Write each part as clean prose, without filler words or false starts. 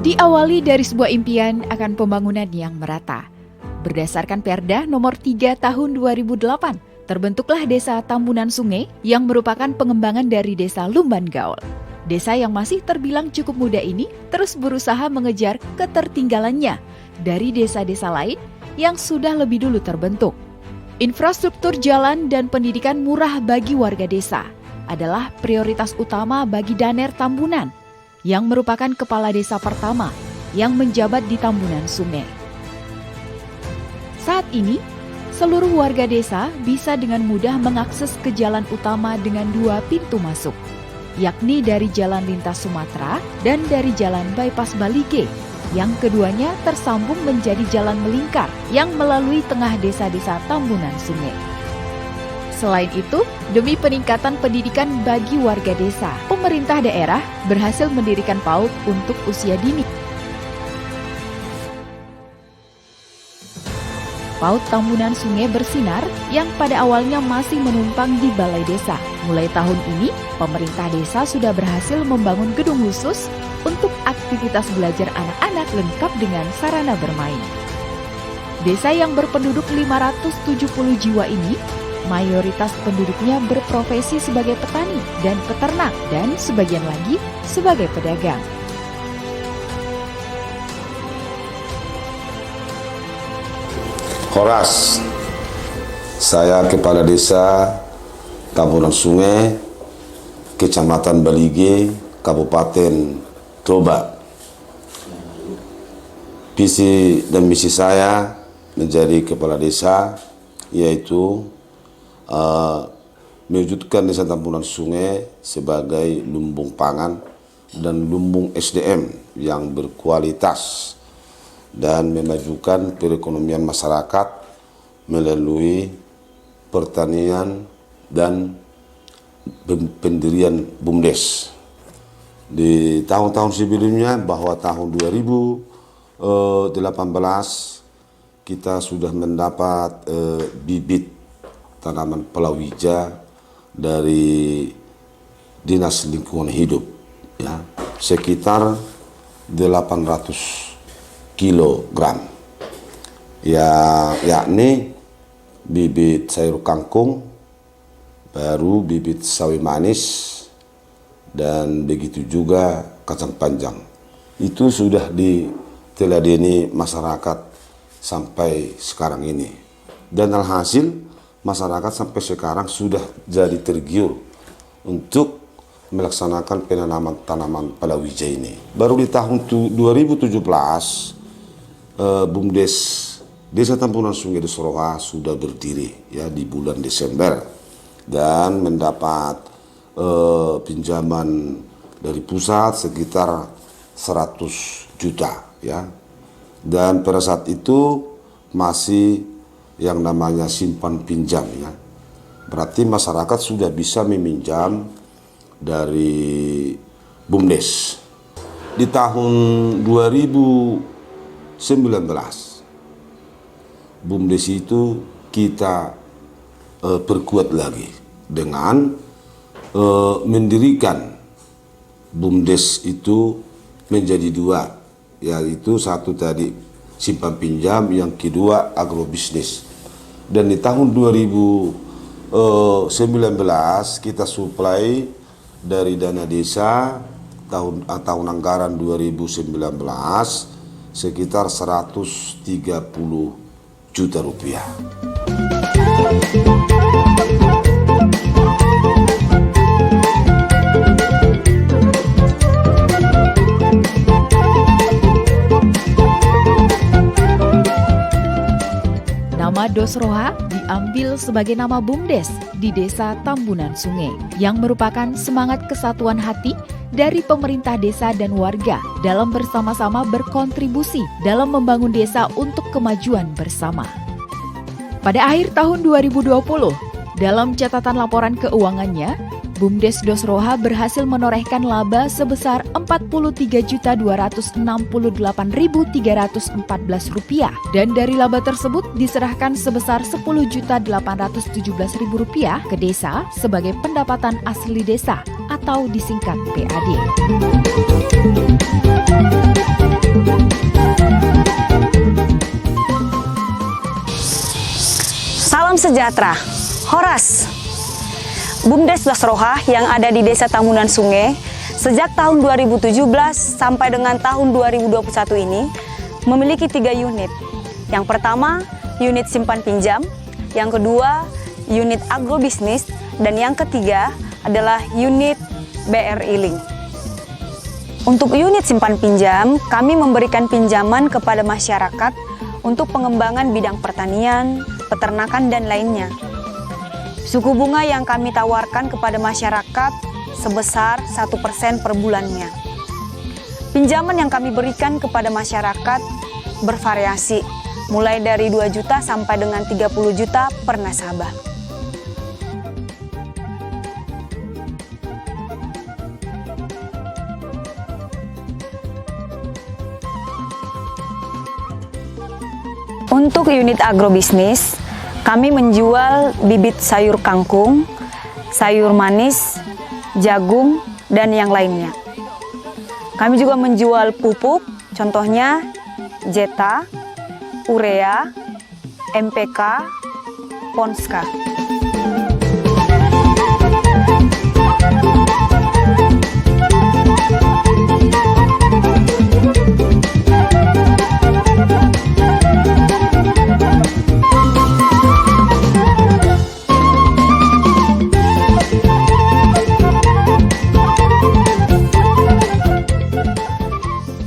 Diawali dari sebuah impian akan pembangunan yang merata. Berdasarkan Perda Nomor 3 Tahun 2008, terbentuklah Desa Tambunan Sungai yang merupakan pengembangan dari Desa Lumban Gaul. Desa yang masih terbilang cukup muda ini terus berusaha mengejar ketertinggalannya dari desa-desa lain yang sudah lebih dulu terbentuk. Infrastruktur jalan dan pendidikan murah bagi warga desa adalah prioritas utama bagi Daner Tambunan, yang merupakan kepala desa pertama yang menjabat di Tambunan Sungai. Saat ini, seluruh warga desa bisa dengan mudah mengakses ke jalan utama dengan 2 pintu masuk, yakni dari Jalan Lintas Sumatera dan dari Jalan Bypass Balige, yang keduanya tersambung menjadi jalan melingkar yang melalui tengah desa-desa Tambunan Sungai. Selain itu, demi peningkatan pendidikan bagi warga desa, pemerintah daerah berhasil mendirikan PAUD untuk usia dini. PAUD Tambunan Sungai Bersinar yang pada awalnya masih menumpang di balai desa. Mulai tahun ini, pemerintah desa sudah berhasil membangun gedung khusus untuk aktivitas belajar anak-anak lengkap dengan sarana bermain. Desa yang berpenduduk 570 jiwa ini, mayoritas penduduknya berprofesi sebagai petani dan peternak dan sebagian lagi sebagai pedagang. Horas, saya Kepala Desa Tambunan Sungai, Kecamatan Balige, Kabupaten Toba. Visi dan misi saya menjadi Kepala Desa yaitu mewujudkan Desa Tambunan Sungai sebagai lumbung pangan dan lumbung SDM yang berkualitas dan memajukan perekonomian masyarakat melalui pertanian dan pendirian BUMDes. Di tahun-tahun sebelumnya, bahwa tahun 2018 kita sudah mendapat bibit tanaman palawija dari Dinas Lingkungan Hidup, ya, sekitar 800 kilogram, yakni bibit sayur kangkung, baru bibit sawi manis, dan begitu juga kacang panjang. Itu sudah diteladani masyarakat sampai sekarang ini, dan alhasil masyarakat sampai sekarang sudah jadi tergiur untuk melaksanakan penanaman tanaman palawija ini. Baru di tahun 2017 BUMDes Desa Tambunan Sungai Desroha sudah berdiri, ya, di bulan Desember, dan mendapat pinjaman dari pusat sekitar 100 juta, ya. Dan pada saat itu masih yang namanya simpan pinjam, ya. Berarti masyarakat sudah bisa meminjam dari BUMDes. Di tahun 2019 BUMDes itu kita perkuat lagi dengan mendirikan BUMDes itu menjadi 2, yaitu satu tadi simpan pinjam, yang kedua agrobisnis. Dan di tahun 2019 kita suplai dari dana desa tahun anggaran 2019 sekitar 130 juta rupiah. Nama Desroha diambil sebagai nama BUMDes di Desa Tambunan Sungai, yang merupakan semangat kesatuan hati dari pemerintah desa dan warga dalam bersama-sama berkontribusi dalam membangun desa untuk kemajuan bersama. Pada akhir tahun 2020, dalam catatan laporan keuangannya, BUMDes Desroha berhasil menorehkan laba sebesar Rp40.268.314 dan dari laba tersebut diserahkan sebesar Rp10.817.000 ke desa sebagai pendapatan asli desa atau disingkat PAD. Salam sejahtera, Horas. BUMDes Dosroha yang ada di Desa Tambunan Sungai sejak tahun 2017 sampai dengan tahun 2021 ini memiliki 3 unit. Yang pertama, unit simpan pinjam, yang kedua, unit agrobisnis, dan yang ketiga adalah unit BRI Link. Untuk unit simpan pinjam, kami memberikan pinjaman kepada masyarakat untuk pengembangan bidang pertanian, peternakan, dan lainnya. Suku bunga yang kami tawarkan kepada masyarakat sebesar 1% per bulannya. Pinjaman yang kami berikan kepada masyarakat bervariasi, mulai dari 2 juta sampai dengan 30 juta per nasabah. Untuk unit agrobisnis, kami menjual bibit sayur kangkung, sayur manis, jagung, dan yang lainnya. Kami juga menjual pupuk, contohnya Jeta, Urea, MPK, Ponska.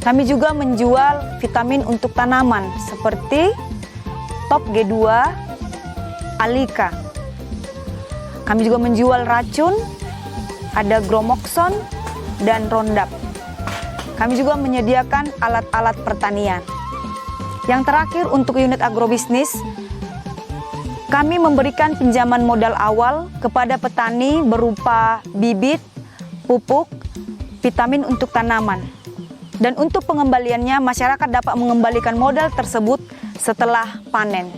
Kami juga menjual vitamin untuk tanaman seperti Top G2, Alika. Kami juga menjual racun, ada Gromoxon dan Roundup. Kami juga menyediakan alat-alat pertanian. Yang terakhir untuk unit agrobisnis, kami memberikan pinjaman modal awal kepada petani berupa bibit, pupuk, vitamin untuk tanaman. Dan untuk pengembaliannya, masyarakat dapat mengembalikan modal tersebut setelah panen.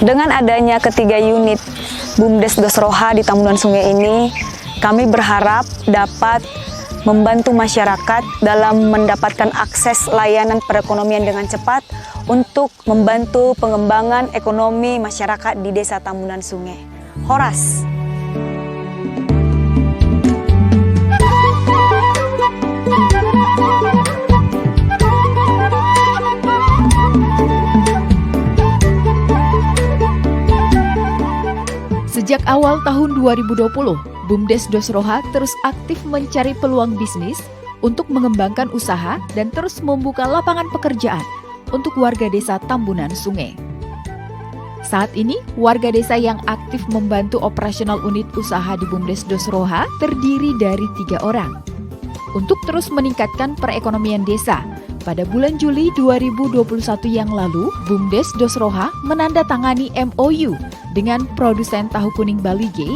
Dengan adanya ketiga unit BUMDes Dosroha di Tambunan Sungai ini, kami berharap dapat membantu masyarakat dalam mendapatkan akses layanan perekonomian dengan cepat untuk membantu pengembangan ekonomi masyarakat di Desa Tambunan Sungai. Horas. Sejak awal tahun 2020, BUMDes Dosroha terus aktif mencari peluang bisnis untuk mengembangkan usaha dan terus membuka lapangan pekerjaan untuk warga desa Tambunan Sungai. Saat ini, warga desa yang aktif membantu operasional unit usaha di BUMDes Dosroha terdiri dari 3 orang. Untuk terus meningkatkan perekonomian desa, pada bulan Juli 2021 yang lalu, BUMDes Dosroha menandatangani MOU dengan produsen tahu kuning Balige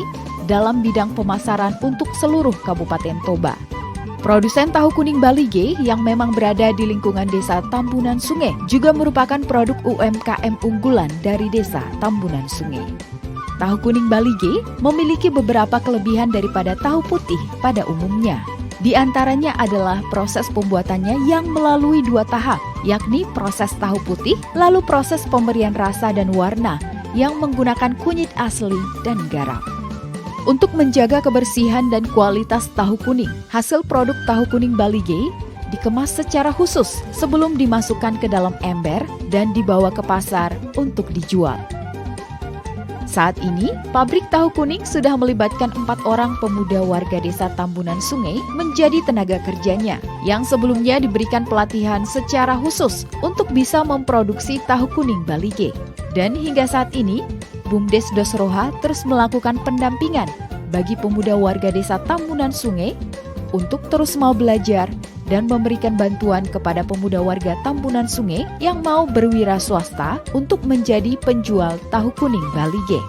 dalam bidang pemasaran untuk seluruh Kabupaten Toba. Produsen tahu kuning Balige yang memang berada di lingkungan Desa Tambunan Sungai juga merupakan produk UMKM unggulan dari Desa Tambunan Sungai. Tahu kuning Balige memiliki beberapa kelebihan daripada tahu putih pada umumnya. Di antaranya adalah proses pembuatannya yang melalui 2 tahap, yakni proses tahu putih, lalu proses pemberian rasa dan warna yang menggunakan kunyit asli dan garam. Untuk menjaga kebersihan dan kualitas tahu kuning, hasil produk tahu kuning Balige dikemas secara khusus sebelum dimasukkan ke dalam ember dan dibawa ke pasar untuk dijual. Saat ini, pabrik tahu kuning sudah melibatkan 4 orang pemuda warga Desa Tambunan Sungai menjadi tenaga kerjanya, yang sebelumnya diberikan pelatihan secara khusus untuk bisa memproduksi tahu kuning Balige. Dan hingga saat ini, BUMDes Dosroha terus melakukan pendampingan bagi pemuda warga Desa Tambunan Sungai untuk terus mau belajar dan memberikan bantuan kepada pemuda warga Tambunan Sungai yang mau berwira swasta untuk menjadi penjual tahu kuning Balige.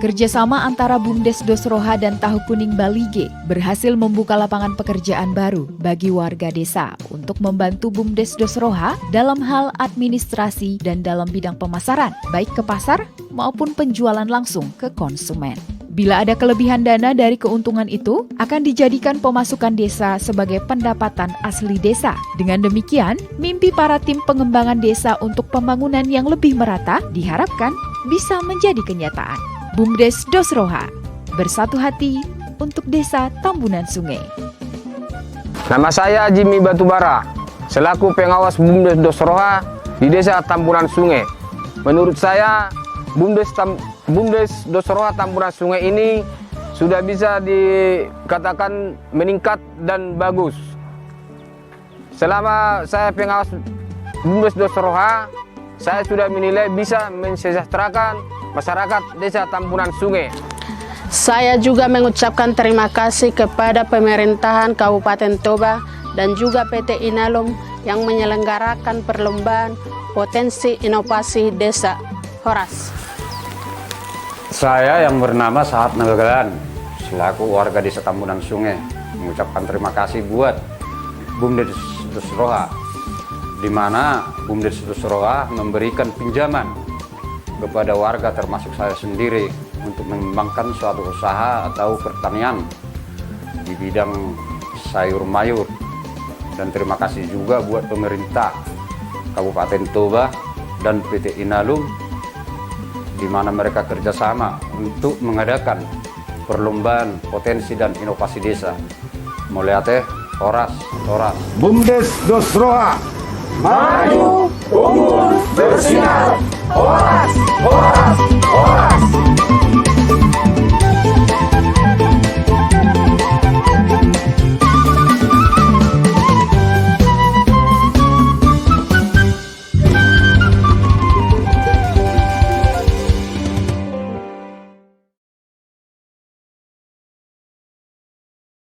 Kerjasama antara BUMDes Dosroha dan Tahu Kuning Balige berhasil membuka lapangan pekerjaan baru bagi warga desa untuk membantu BUMDes Dosroha dalam hal administrasi dan dalam bidang pemasaran, baik ke pasar maupun penjualan langsung ke konsumen. Bila ada kelebihan dana dari keuntungan itu, akan dijadikan pemasukan desa sebagai pendapatan asli desa. Dengan demikian, mimpi para tim pengembangan desa untuk pembangunan yang lebih merata diharapkan bisa menjadi kenyataan. BUMDes Dosroha, bersatu hati untuk Desa Tambunan Sungai. Nama saya Jimmy Batubara, selaku pengawas BUMDes Dosroha di Desa Tambunan Sungai. Menurut saya, BUMDes Dosroha Tambunan Sungai ini sudah bisa dikatakan meningkat dan bagus. Selama saya pengawas BUMDes Dosroha, saya sudah menilai bisa mensejahterakan masyarakat Desa Tambunan Sungai. Saya juga mengucapkan terima kasih kepada pemerintahan Kabupaten Toba dan juga PT Inalum yang menyelenggarakan perlombaan potensi inovasi desa Horas. Saya yang bernama Sahat Nagagalan, selaku warga Desa Tambunan Sungai, mengucapkan terima kasih buat BUMDes Dosroha, di mana BUMDes Dosroha memberikan pinjaman kepada warga termasuk saya sendiri untuk mengembangkan suatu usaha atau pertanian di bidang sayur mayur. Dan terima kasih juga buat pemerintah Kabupaten Toba dan PT Inalum, di mana mereka kerjasama untuk mengadakan perlombaan potensi dan inovasi desa. Mulai Horas. BUMDes Dosroha, maju, unggul, bersinar, Horas.